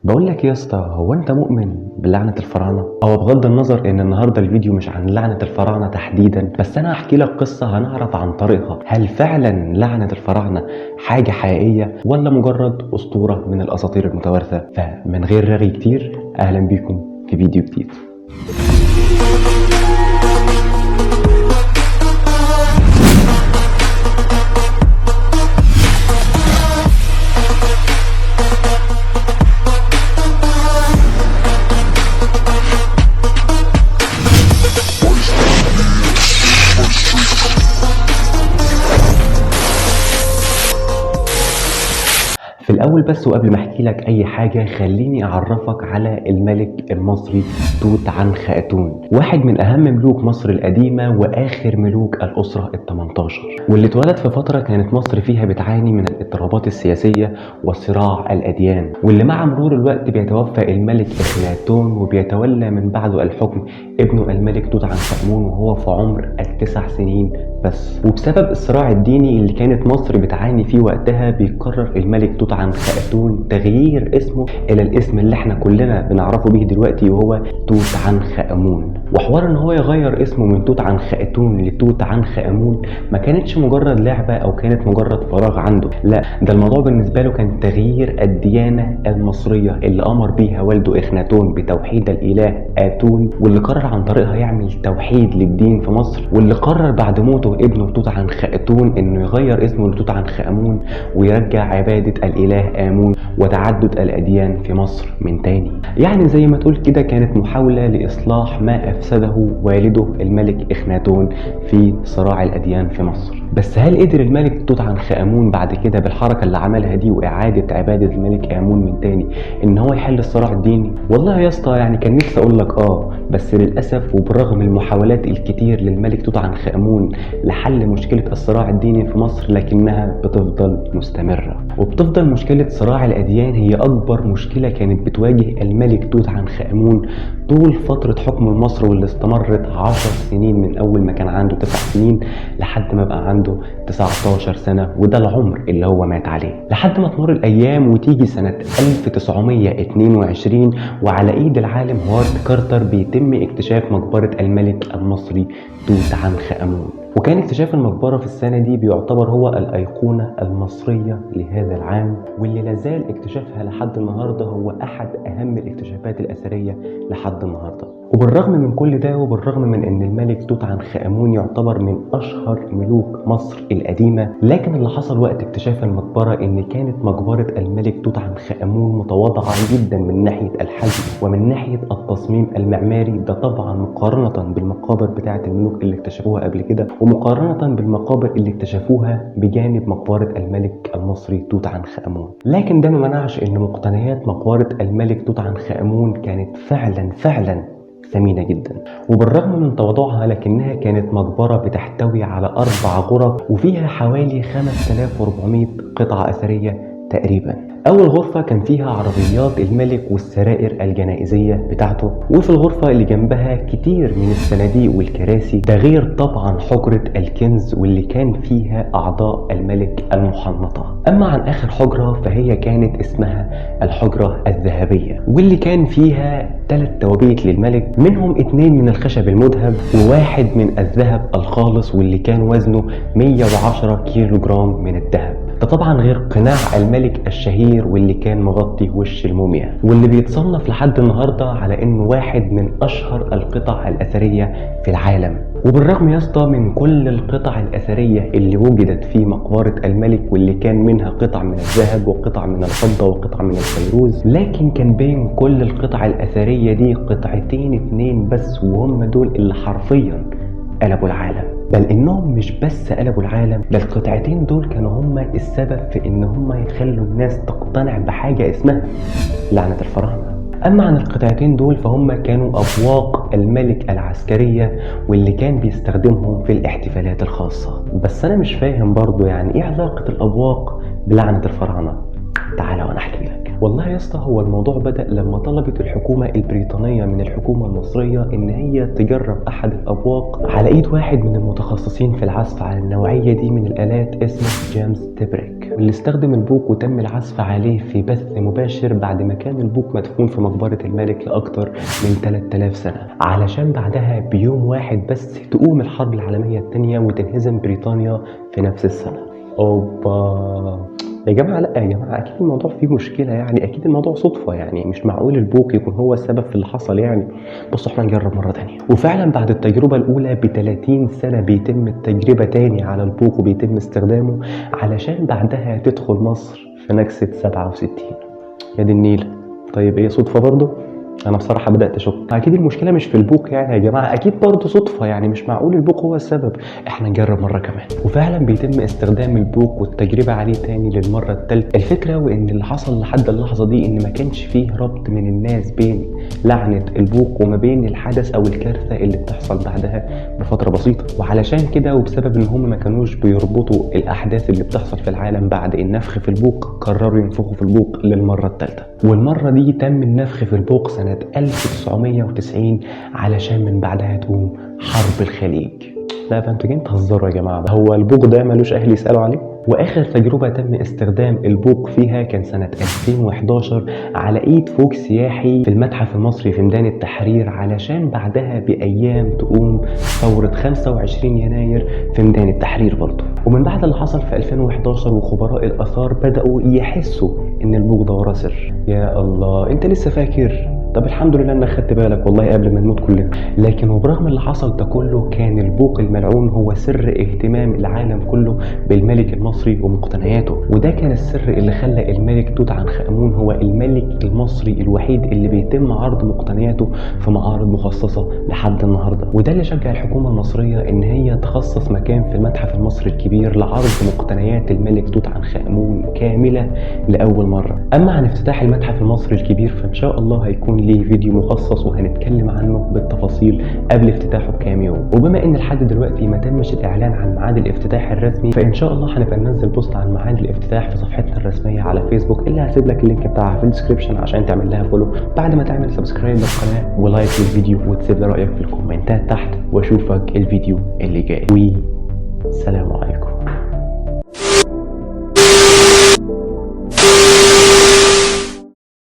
بقول لك يا اسطى، هو انت مؤمن بلعنة الفراعنة؟ او بغض النظر ان النهارده الفيديو مش عن لعنة الفراعنة تحديدا، بس انا هحكي لك قصة هنعرف عن طريقها هل فعلا لعنة الفراعنة حاجة حقيقية ولا مجرد اسطورة من الاساطير المتوارثة. فمن غير رغي كتير، اهلا بيكم في فيديو جديد. في الأول بس وقبل ما أحكي لك أي حاجة، خليني أعرفك على الملك المصري توت عنخ آتون، واحد من أهم ملوك مصر القديمة وآخر ملوك الأسرة ال18، واللي اتولد في فترة كانت مصر فيها بتعاني من الاضطرابات السياسية وصراع الأديان، واللي مع مرور الوقت بيتوفى الملك إخناتون وبيتولى من بعده الحكم ابنه الملك توت عنخ آمون وهو في عمر ال9 سنين بس. وبسبب الصراع الديني اللي كانت مصر بتعاني فيه وقتها، بيقرر الملك توت عنخ آتون تغيير اسمه الى الاسم اللي احنا كلنا بنعرفه بيه دلوقتي وهو توت عنخ آمون. وحوار ان هو يغير اسمه من توت عنخ آتون لتوت عنخ آمون ما كانتش مجرد لعبة او كانت مجرد فراغ عنده، لا، ده الموضوع بالنسبة له كان تغيير الديانة المصرية اللي امر بيها والده إخناتون بتوحيد الاله آتون، واللي قرر عن طريقها يعمل توحيد للدين في مصر، واللي قرر بعد موته ابنه توت عنخ آتون انه يغير اسمه لتوت عنخ آمون ويرجع عبادة الاله آمون وتعدد الاديان في مصر من تاني. يعني زي ما تقول كده كانت محاولة لاصلاح ما افسده والده الملك إخناتون في صراع الاديان في مصر. بس هل قدر الملك توت عنخ آمون بعد كده بالحركة اللي عملها دي واعادة عبادة الملك آمون من تاني ان هو يحل الصراع الديني؟ والله يا اسطى يعني كان نفسي اقول لك بس للاسف وبرغم المحاولات الكتير للملك توت عنخ آمون لحل مشكلة الصراع الديني في مصر، لكنها بتفضل مستمرة، وبتفضل مشكلة صراع الأديان هي أكبر مشكلة كانت بتواجه الملك توت عنخ آمون طول فترة حكمه لمصر، واللي استمرت 10 سنين من أول ما كان عنده 9 سنين لحد ما بقى عنده 19 سنة، وده العمر اللي هو مات عليه. لحد ما تمر الأيام وتيجي سنة 1922 وعلى إيد العالم هوارد كارتر بيتم اكتشاف مقبرة الملك المصري توت عنخ آمون. وكان اكتشاف المقبرة في السنة دي بيعتبر هو الأيقونة المصرية لهذا العام، واللي لازال اكتشافها لحد النهاردة هو أحد أهم الاكتشافات الأثرية لحد النهاردة. وبالرغم من كل ده وبالرغم من أن الملك توت عنخ آمون يعتبر من أشهر ملوك مصر القديمة، لكن اللي حصل وقت اكتشاف المقبرة أن كانت مقبرة الملك توت عنخ آمون متواضعة جدا من ناحية الحجم ومن ناحية التصميم المعماري، ده طبعا مقارنة بالمقابر بتاعة الملوك اللي اكتشفوها قبل كده ومقارنة بالمقابر اللي اكتشفوها بجانب مقبرة الملك المصري توت عنخ آمون. لكن ده ما منعش ان مقتنيات مقبرة الملك توت عنخ آمون كانت فعلا ثمينة جدا، وبالرغم من تواضعها لكنها كانت مقبرة بتحتوي على 4 غرف وفيها حوالي 5400 قطعة أثرية تقريبا. أول غرفة كان فيها عربيات الملك والسرائر الجنائزية بتاعته، وفي الغرفة اللي جنبها كتير من الصناديق والكراسي، ده غير طبعا حجرة الكنز واللي كان فيها أعضاء الملك المحنطة. أما عن آخر حجرة فهي كانت اسمها الحجرة الذهبية، واللي كان فيها 3 توابيت للملك، منهم 2 من الخشب المذهب وواحد من الذهب الخالص واللي كان وزنه 110 كيلو جرام من الذهب. ده طبعا غير قناع الملك الشهير واللي كان مغطي وش الموميا، واللي بيتصنف لحد النهارده على انه واحد من اشهر القطع الاثريه في العالم. وبالرغم يا اسطى من كل القطع الاثريه اللي وجدت في مقبره الملك، واللي كان منها قطع من الذهب وقطع من الفضه وقطع من الفيروز، لكن كان بين كل القطع الاثريه دي قطعتين 2 بس، وهم دول اللي حرفيا قلبوا العالم. بل انهم مش بس قلبوا العالم، ده القطعتين دول كانوا هما السبب في ان هما يخلوا الناس تقتنع بحاجة اسمها لعنة الفراعنة. اما عن القطعتين دول فهم كانوا ابواق الملك العسكرية واللي كان بيستخدمهم في الاحتفالات الخاصة. بس انا مش فاهم برضو يعني ايه علاقة الابواق بلعنة الفراعنة؟ تعالى وانا احكي لك. والله يا اسطى هو الموضوع بدأ لما طلبت الحكومة البريطانية من الحكومة المصرية إن هي تجرب أحد الأبواق على إيد واحد من المتخصصين في العزف على النوعية دي من الآلات اسمه جيمس تيبريك، واللي استخدم البوق وتم العزف عليه في بث مباشر بعد ما كان البوق مدفون في مقبرة الملك لأكتر من 3000 سنة، علشان بعدها بيوم واحد بس تقوم الحرب العالمية الثانية وتنهزم بريطانيا في نفس السنة. اوبا يا جماعة، لا يا جماعة أكيد الموضوع فيه مشكلة، يعني أكيد الموضوع صدفة، يعني مش معقول البوق يكون هو السبب في اللي حصل يعني. بصوا احنا نجرب مرة تانية. وفعلا بعد التجربة الأولى ب30 سنة بيتم التجربة تاني على البوق وبيتم استخدامه علشان بعدها تدخل مصر في نكسة 67. يا دي النيلة. طيب ايه صدفة برضه؟ انا بصراحه بدات اشك، اكيد المشكله مش في البوق يعني يا جماعه، اكيد برضه صدفه، يعني مش معقول البوق هو السبب. احنا نجرب مره كمان. وفعلا بيتم استخدام البوق والتجربه عليه تاني للمره الثالثه. الفكره وان اللي حصل لحد اللحظه دي ان ما كانش فيه ربط من الناس بين لعنه البوق وما بين الحدث او الكارثه اللي بتحصل بعدها بفتره بسيطه، وعلشان كده وبسبب ان هم ما كانوش بيربطوا الاحداث اللي بتحصل في العالم بعد النفخ في البوق، قرروا ينفخوا في البوق للمره الثالثه. والمره دي تم النفخ في البوق سنه 1990 علشان من بعدها تقوم حرب الخليج. لا ده انتوا جايين تهزروا يا جماعه، هو البوق ده ملوش اهل يسالوا عليه؟ واخر تجربه تم استخدام البوق فيها كان سنه 2011 على ايد فوق سياحي في المتحف المصري في ميدان التحرير، علشان بعدها بايام تقوم ثوره 25 يناير في ميدان التحرير برضه. ومن بعد اللي حصل في 2011 وخبراء الاثار بداوا يحسوا ان البوق ده وراه سر. يا الله انت لسه فاكر؟ طب الحمد لله انك خدت بالك والله قبل ما نموت كلنا. لكن وبرغم اللي حصل ده كله كان البوق الملعون هو سر اهتمام العالم كله بالملك المصري ومقتنياته، وده كان السر اللي خلى الملك توت عنخ امون هو الملك المصري الوحيد اللي بيتم عرض مقتنياته في معارض مخصصه لحد النهارده. وده اللي شجع الحكومه المصريه ان هي تخصص مكان في المتحف المصري الكبير لعرض مقتنيات الملك توت عنخ امون كامله لاول مره. اما عن افتتاح المتحف المصري الكبير فان شاء الله هيكون ليه فيديو مخصص وهنتكلم عنه بالتفاصيل قبل افتتاحه بكام يوم. وبما ان لحد دلوقتي ما تمش الاعلان عن ميعاد الافتتاح الرسمي، فان شاء الله هنبقى ننزل بوست عن ميعاد الافتتاح في صفحتنا الرسميه على فيسبوك اللي هسيب لك اللينك بتاعها في الديسكربشن عشان تعمل لها فولو بعد ما تعمل سبسكرايب للقناه ولايك للفيديو وتسيب لي رايك في الكومنتات تحت، واشوفك الفيديو اللي جاي. وسلام عليكم.